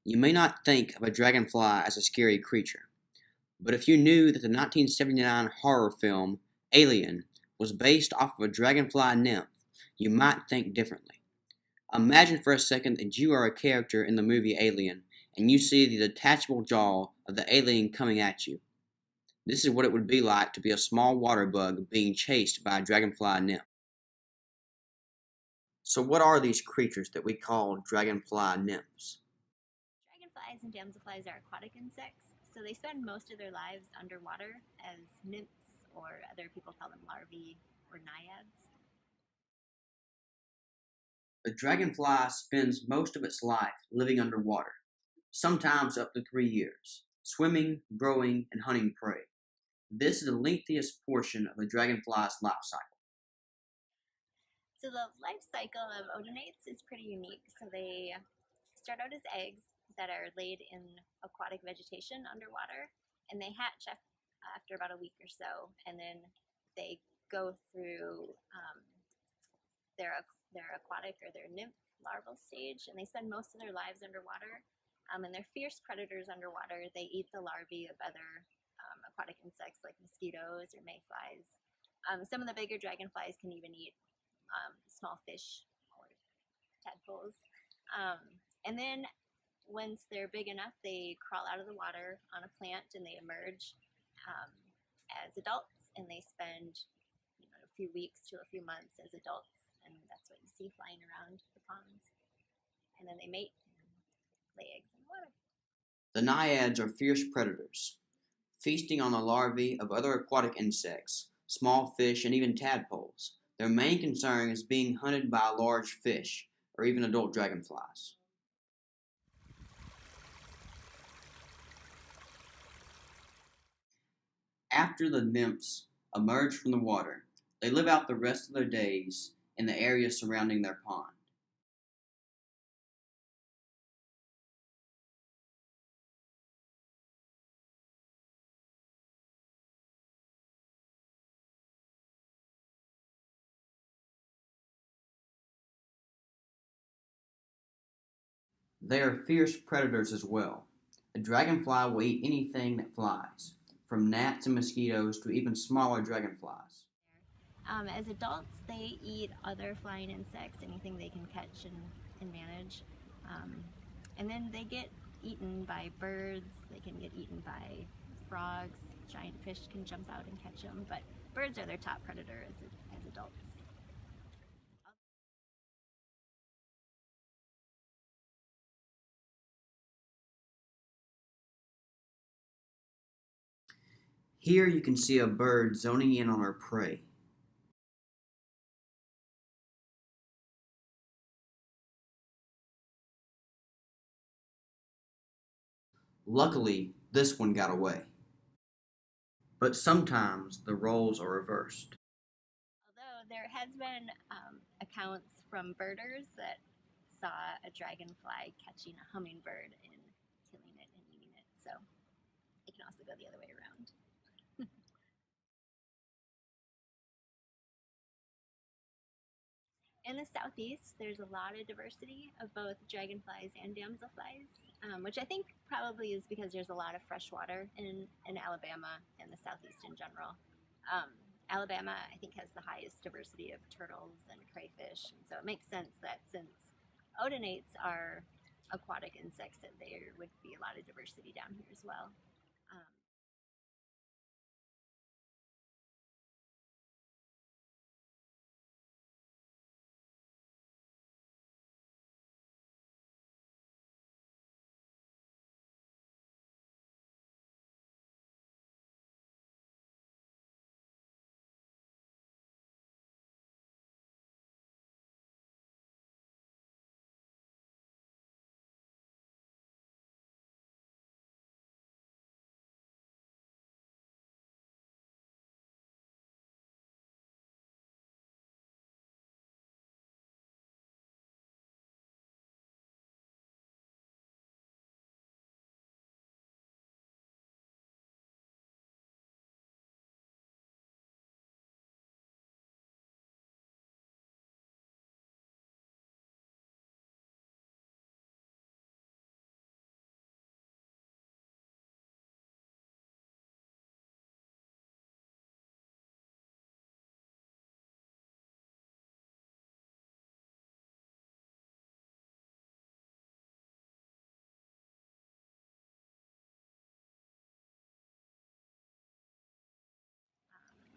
You may not think of a dragonfly as a scary creature, but if you knew that the 1979 horror film Alien was based off of a dragonfly nymph, you might think differently. Imagine for a second that you are a character in the movie Alien and you see the detachable jaw of the alien coming at you. This is what it would be like to be a small water bug being chased by a dragonfly nymph. So, what are these creatures that we call dragonfly nymphs? Dragonflies and damselflies are aquatic insects, so they spend most of their lives underwater as nymphs, or other people call them larvae or naiads. The dragonfly spends most of its life living underwater, sometimes up to 3 years, swimming, growing, and hunting prey. This is the lengthiest portion of a dragonfly's life cycle. So the life cycle of odonates is pretty unique. So they start out as eggs that are laid in aquatic vegetation underwater, and they hatch after about a week or so, and then they go through their their aquatic or their nymph larval stage, and they spend most of their lives underwater. And they're fierce predators underwater. They eat the larvae of other aquatic insects like mosquitoes or mayflies. Some of the bigger dragonflies can even eat small fish or tadpoles. Um, and then once they're big enough, they crawl out of the water on a plant and they emerge um, as adults, and they spend a few weeks to a few months as adults, and that's what you see flying around the ponds. And then they mate and lay eggs in the water. The naiads are fierce predators, feasting on the larvae of other aquatic insects, small fish, and even tadpoles. Their main concern is being hunted by large fish or even adult dragonflies. After the nymphs emerge from the water, they live out the rest of their days in the area surrounding their pond. They are fierce predators as well. A dragonfly will eat anything that flies, from gnats and mosquitoes to even smaller dragonflies. As adults, they eat other flying insects, anything they can catch and manage. Um, and then they get eaten by birds, they can get eaten by frogs, giant fish can jump out and catch them, but birds are their top predator as adults. Here you can see a bird zoning in on her prey. Luckily, this one got away. But sometimes the roles are reversed. Although there has been accounts from birders that saw a dragonfly catching a hummingbird and killing it and eating it, so it can also go the other way around. In the southeast, there's a lot of diversity of both dragonflies and damselflies, which I think probably is because there's a lot of fresh water in Alabama and the southeast in general. Um, Alabama, I think, has the highest diversity of turtles and crayfish, and so it makes sense that since odonates are aquatic insects, that there would be a lot of diversity down here as well. Um,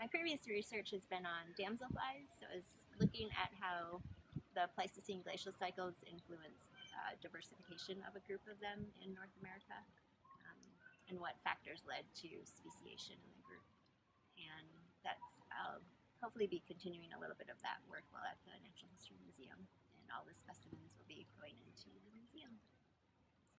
My previous research has been on damselflies, so I was looking at how the Pleistocene glacial cycles influence diversification of a group of them in North America, um, and what factors led to speciation in the group. And I'll hopefully be continuing a little bit of that work while at the Natural History Museum, and all the specimens will be going into the museum.